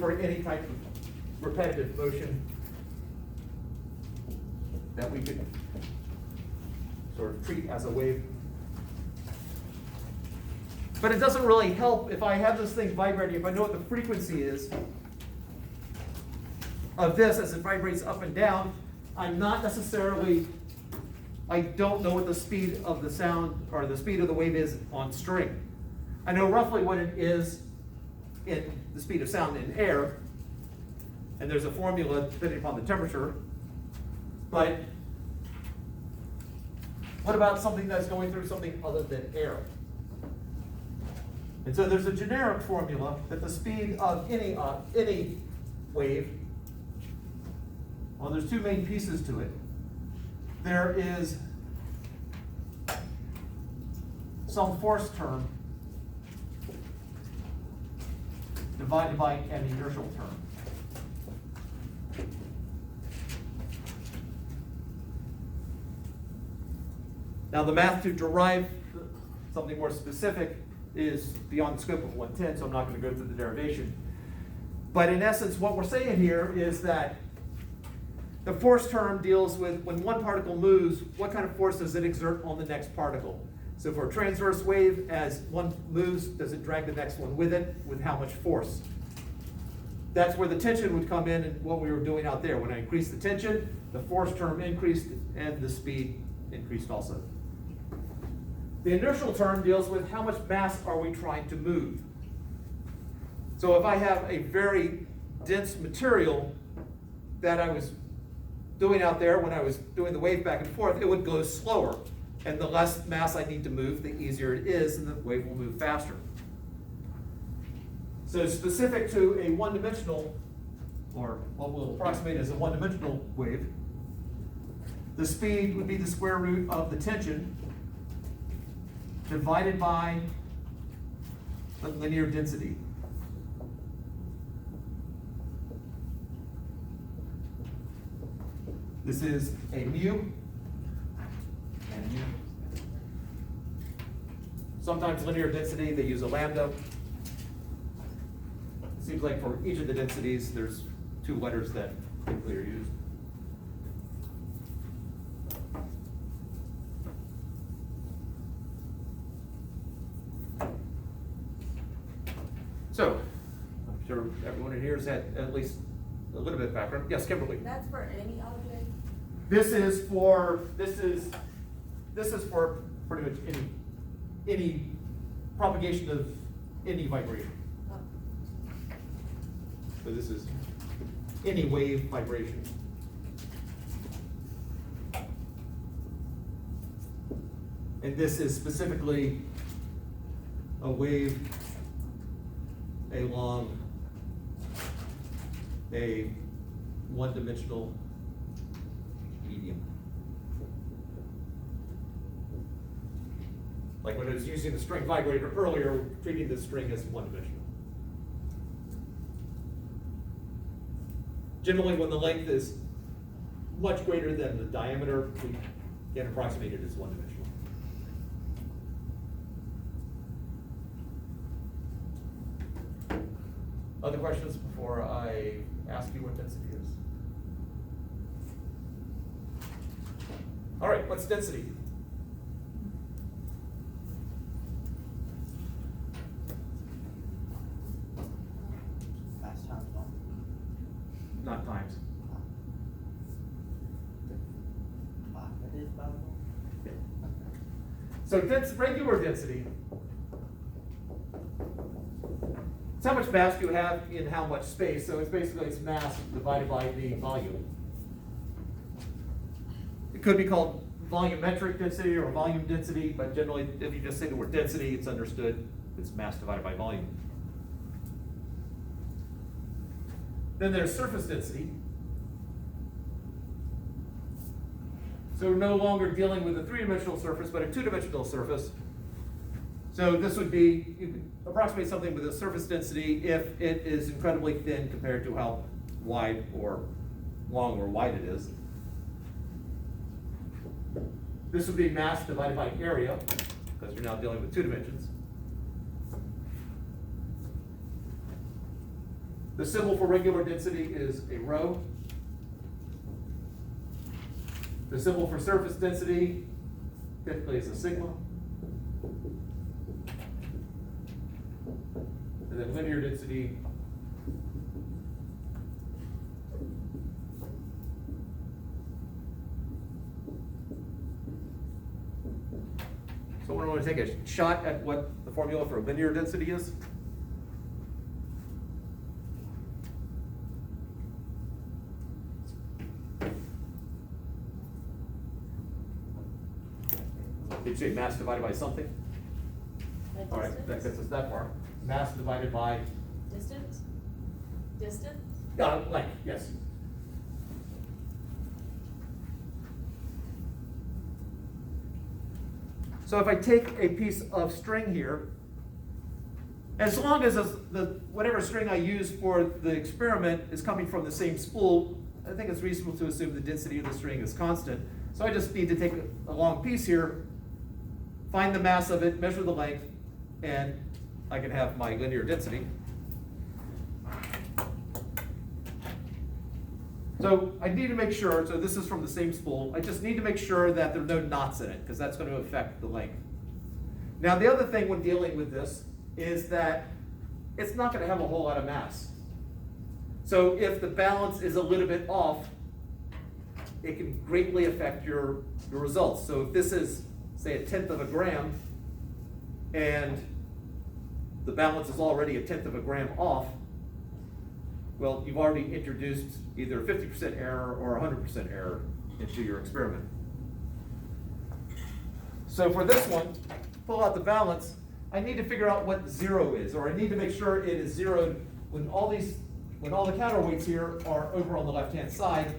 for any type of repetitive motion that we could sort of treat as a wave. But it doesn't really help if I have this thing vibrating, if I know what the frequency is of this as it vibrates up and down. I don't know what the speed of the sound or the speed of the wave is on string. I know roughly what it is in the speed of sound in air, and there's a formula depending upon the temperature. But what about something that's going through something other than air? And so there's a generic formula that the speed of any wave, well, there's two main pieces to it. There is some force term divided by an inertial term. Now the math to derive something more specific is beyond the scope of 110, so I'm not going to go through the derivation. But in essence, what we're saying here is that the force term deals with when one particle moves, what kind of force does it exert on the next particle? So for a transverse wave, as one moves, does it drag the next one with it? With how much force? That's where the tension would come in and what we were doing out there. When I increased the tension, the force term increased and the speed increased also. The inertial term deals with how much mass are we trying to move. So if I have a very dense material that I was doing out there when I was doing the wave back and forth, it would go slower. And the less mass I need to move, the easier it is, and the wave will move faster. So specific to a one-dimensional, or what we'll approximate as a one-dimensional wave, the speed would be the square root of the tension divided by the linear density. This is a mu and mu. Sometimes linear density, they use a lambda. It seems like for each of the densities, there's two letters that typically are used. So, I'm sure everyone in here has had at least a little bit of background. Yes, Kimberly. That's for any object? This is for pretty much any propagation of any vibration. Oh. So this is any wave vibration. And this is specifically a wave along a one-dimensional medium. Like when I was using the string vibrator earlier, treating the string as one-dimensional. Generally, when the length is much greater than the diameter, we can approximate it as one-dimensional. Other questions before I ask you what density is? All right, what's density? Mass times volume. Not times. It is volume. So regular density, it's how much mass you have in how much space. So it's mass divided by the volume. It could be called volumetric density or volume density, but generally if you just say the word density, it's understood. It's mass divided by volume. Then there's surface density. So we're no longer dealing with a three-dimensional surface, but a two-dimensional surface. So this would be, you could approximate something with a surface density if it is incredibly thin compared to how wide or long or wide it is. This would be mass divided by area, because you're now dealing with two dimensions. The symbol for regular density is a rho. The symbol for surface density typically is a sigma. And then linear density so I want to take a shot at what the formula for linear density is. Did you say mass divided by something? All right, that gets us that far. Mass divided by? Distance? Distance? Length, yes. So if I take a piece of string here, as long as whatever string I use for the experiment is coming from the same spool, I think it's reasonable to assume the density of the string is constant. So I just need to take a long piece here, find the mass of it, measure the length, and I can have my linear density. So I need to make sure, so this is from the same spool, I just need to make sure that there are no knots in it, because that's going to affect the length. Now the other thing when dealing with this is that it's not going to have a whole lot of mass. So if the balance is a little bit off, it can greatly affect your results. So if this is, say, 1/10 of a gram, and the balance is already 1/10 of a gram off, well, you've already introduced either 50% error or 100% error into your experiment. So for this one, pull out the balance, I need to figure out what 0 is, or I need to make sure it is zeroed when all the counterweights here are over on the left-hand side.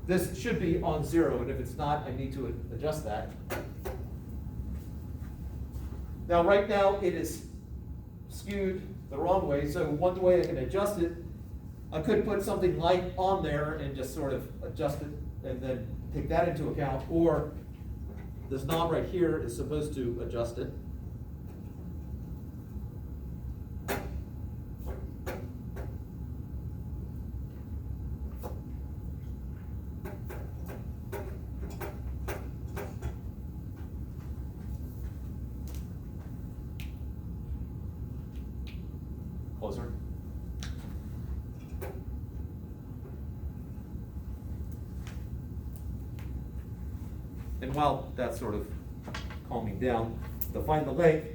This should be on 0, and if it's not, I need to adjust that. Now, right now, it is skewed the wrong way, so one way I can adjust it, I could put something light on there and just sort of adjust it and then take that into account, or this knob right here is supposed to adjust it. Closer. And while that's sort of calming down, to find the length.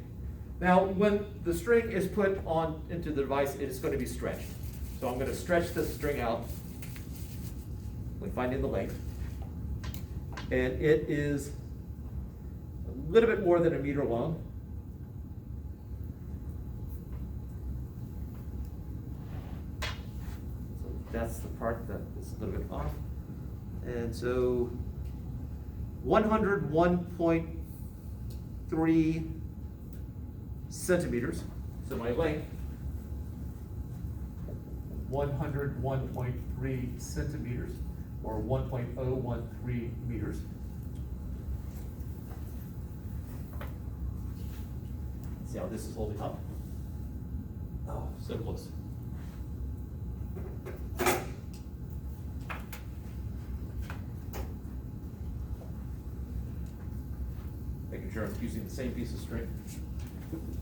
Now, when the string is put on into the device, it is going to be stretched. So I'm going to stretch this string out when finding the length. And it is a little bit more than 1 meter long. That's the part that is a little bit off. And so 101.3 centimeters. So my length, 101.3 centimeters, or 1.013 meters. Let's see how this is holding up. Oh, so close. Making sure I'm using the same piece of string.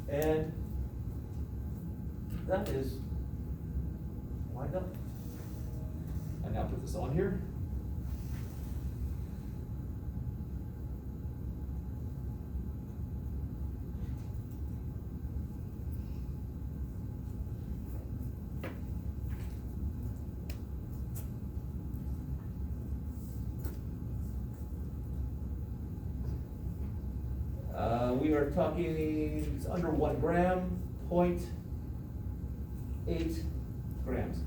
And that is lined up. I now put this on here. We are talking, it's under 1 gram, 0.8 grams.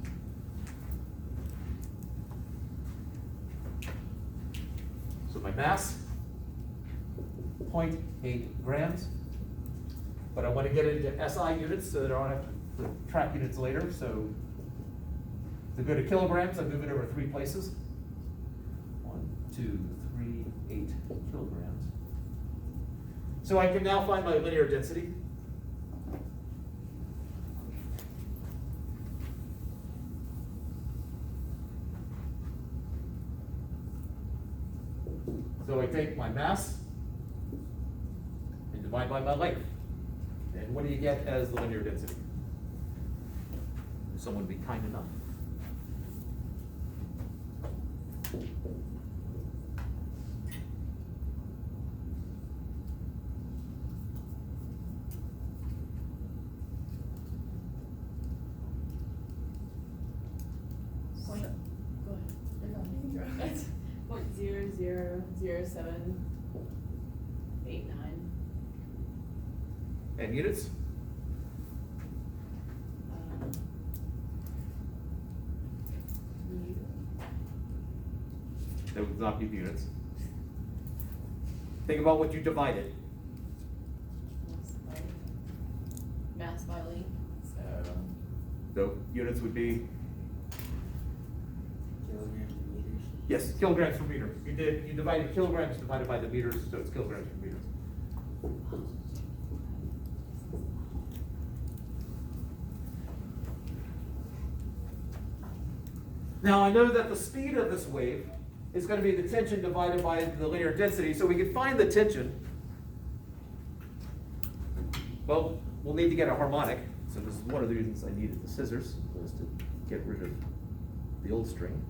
So my mass, 0.8 grams. But I want to get it into SI units so that I don't have to track units later. So to go to kilograms, I move it over 3 places. 1, 2, 3, 8 kilograms. So I can now find my linear density. So I take my mass and divide by my length. And what do you get as the linear density? If someone be kind enough. Point, go ahead. 0.000789. And units? That would not be units. Think about what you divided. Mass by length, so. So units would be, Kilograms and meters. yes, kilograms per meter. You divided kilograms divided by the meters, so it's kilograms per meter. Now I know that the speed of this wave is going to be the tension divided by the linear density, so we can find the tension. Well, we'll need to get a harmonic, so this is one of the reasons I needed the scissors, was to get rid of the old string.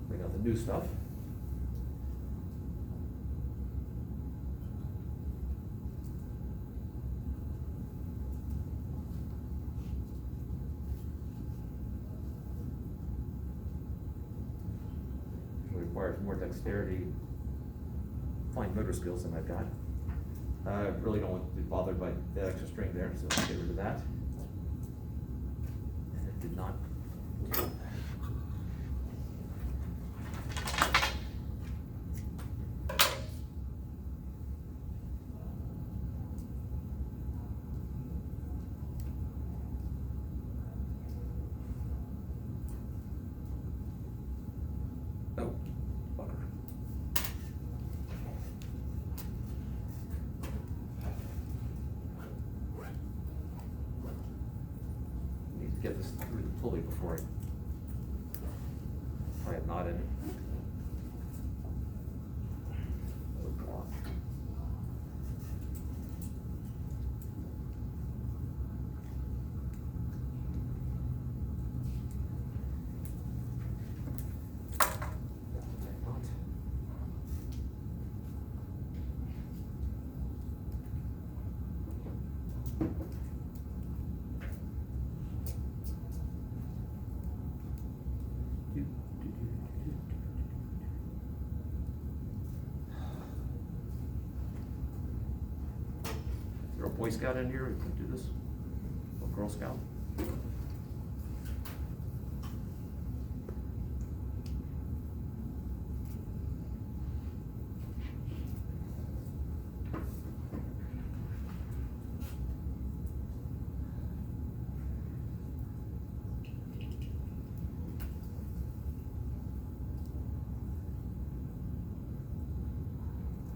Bring out the new stuff. Requires more dexterity, fine motor skills than I've got. I really don't want to be bothered by that extra string there, so let's get rid of that. And it did not. Oh, bugger. Need to get this through the pulley before I have knot in it. Oh, God. Knot. Is there a Boy Scout in here who can do this? Or Girl Scout?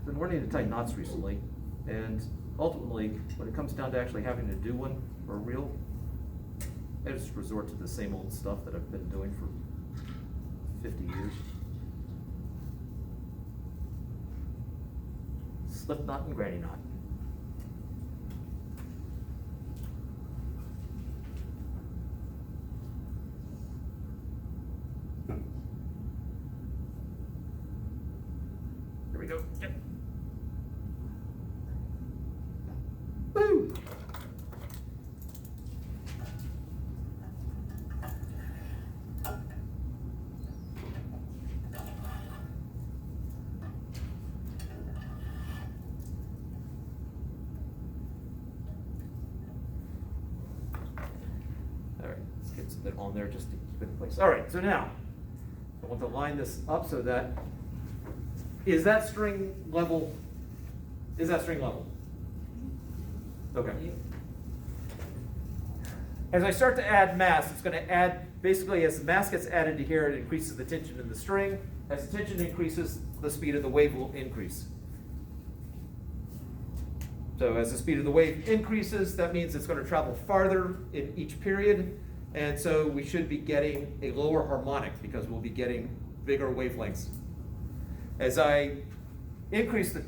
Been learning to tie knots recently, and ultimately, when it comes down to actually having to do one for real, I just resort to the same old stuff that I've been doing for 50 years. Slipknot and granny knot. Here we go. Yep. Woo! All right, let's get some bit on there just to keep it in place. All right, so now I want to line this up so that is that string level? Is that string level? Okay. As I start to add mass, it's going to add, basically as the mass gets added to here, it increases the tension in the string. As the tension increases, the speed of the wave will increase. So as the speed of the wave increases, that means it's going to travel farther in each period. And so we should be getting a lower harmonic because we'll be getting bigger wavelengths. As I increase the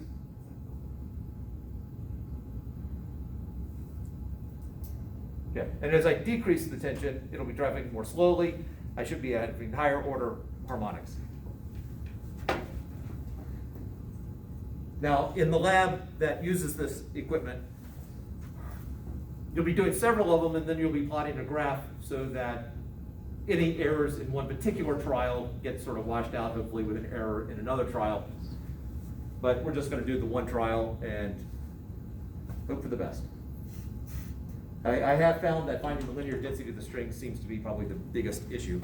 and as I decrease the tension, it'll be driving more slowly. I should be having higher order harmonics. Now, in the lab that uses this equipment, you'll be doing several of them, and then you'll be plotting a graph so that any errors in one particular trial get sort of washed out, hopefully with an error in another trial. But we're just going to do the one trial and hope for the best. I have found that finding the linear density of the string seems to be probably the biggest issue.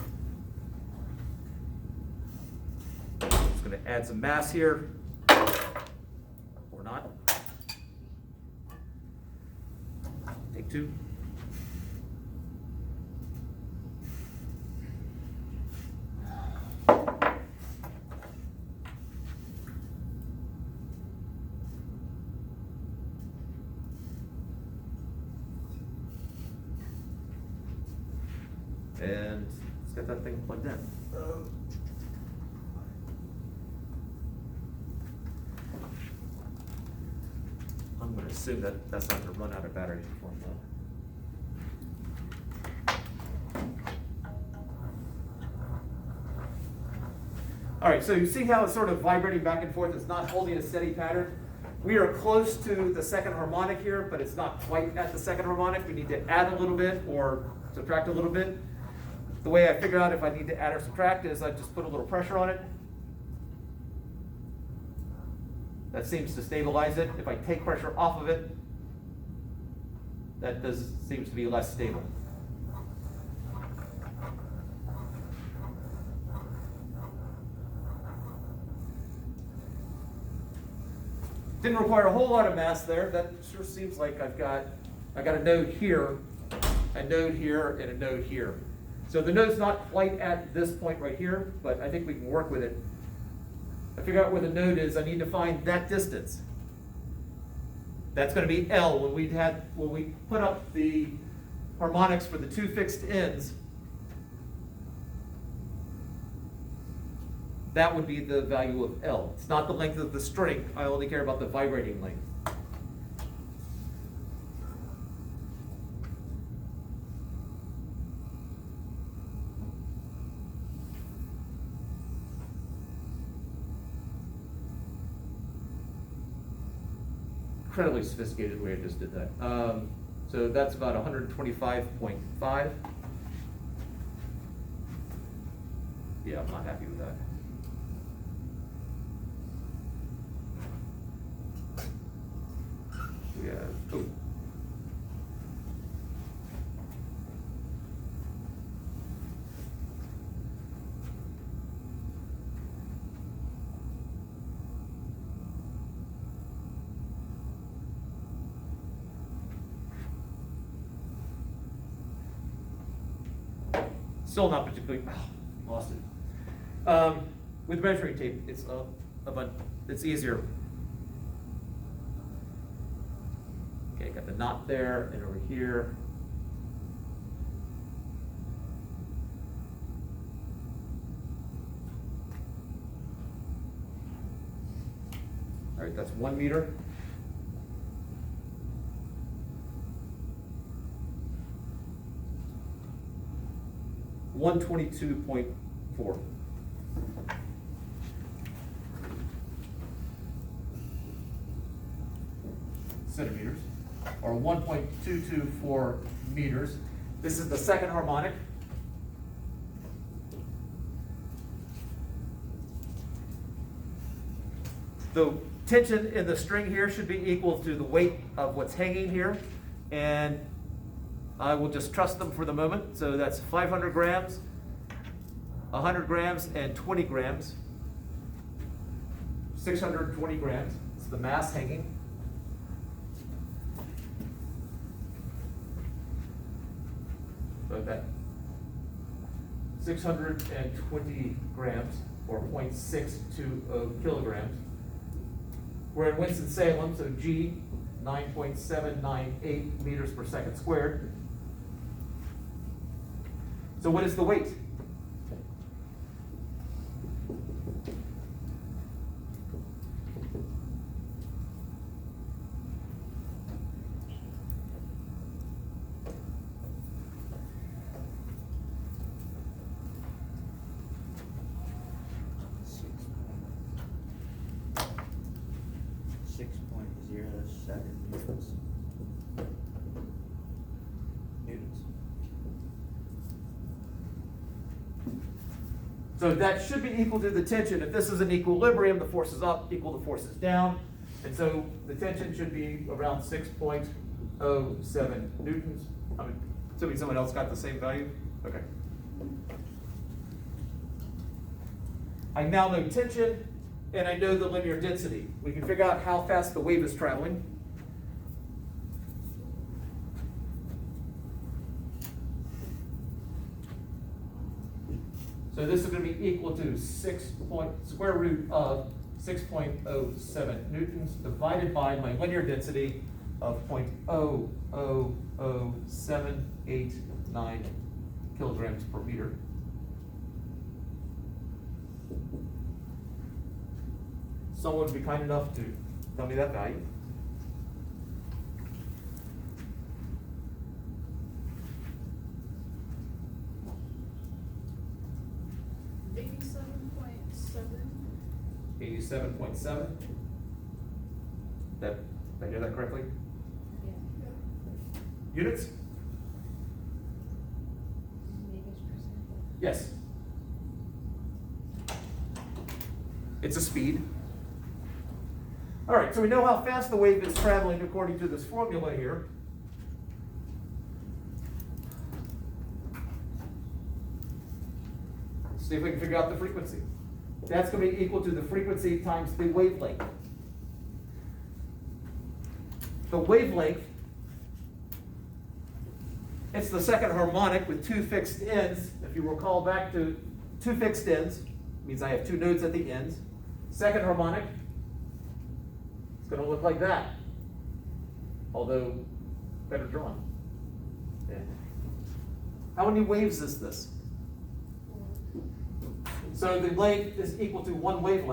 I'm just going to add some mass here, or not. Take two. And let's get that thing plugged in. I'm going to assume that that's not going to run out of battery before I'm done. All right, so you see how it's sort of vibrating back and forth. It's not holding a steady pattern. We are close to the second harmonic here, but it's not quite at the second harmonic. We need to add a little bit or subtract a little bit. The way I figure out if I need to add or subtract is I just put a little pressure on it. That seems to stabilize it. If I take pressure off of it, that seems to be less stable. Didn't require a whole lot of mass there. That sure seems like I got a node here, a node here, and a node here. So the node's not quite at this point right here, but I think we can work with it. I figure out where the node is. I need to find that distance. That's going to be L. When we put up the harmonics for the two fixed ends, that would be the value of L. It's not the length of the string. I only care about the vibrating length. Incredibly sophisticated way I just did that. So that's about 125.5. Yeah, I'm not happy with that. We have, oh. Still not particularly, lost it. With measuring tape, it's easier. Okay, got the knot there and over here. All right, that's 1 meter. $122.4. Centimeters, or 1.224 meters. This is the second harmonic. The tension in the string here should be equal to the weight of what's hanging here, and I will just trust them for the moment. So that's 500 grams, 100 grams, and 20 grams. 620 grams. It's the mass hanging. So that 620 grams, or 0.620 kilograms. We're in Winston-Salem, so G, 9.798 meters per second squared. So what is the weight? Six point 6.07 newtons. Newtons. So that should be equal to the tension. If this is an equilibrium, the force is up equal to force is down. And so the tension should be around 6.07 newtons. I'm assuming someone else got the same value? Okay. I now know tension, and I know the linear density. We can figure out how fast the wave is traveling. So this is going to be equal to square root of 6.07 newtons divided by my linear density of 0.000789 kilograms per meter. Someone would be kind enough to tell me that value. $87.7. 87.7. Did I hear that correctly? Yeah. Units? Meters per second. Yes. It's a speed. All right, so we know how fast the wave is traveling according to this formula here. Let's see if we can figure out the frequency. That's going to be equal to the frequency times the wavelength. The wavelength, it's the second harmonic with two fixed ends. If you recall back to two fixed ends, means I have two notes at the ends. Second harmonic, it's going to look like that, although better drawn. Yeah. How many waves is this? So the length is equal to one wavelength.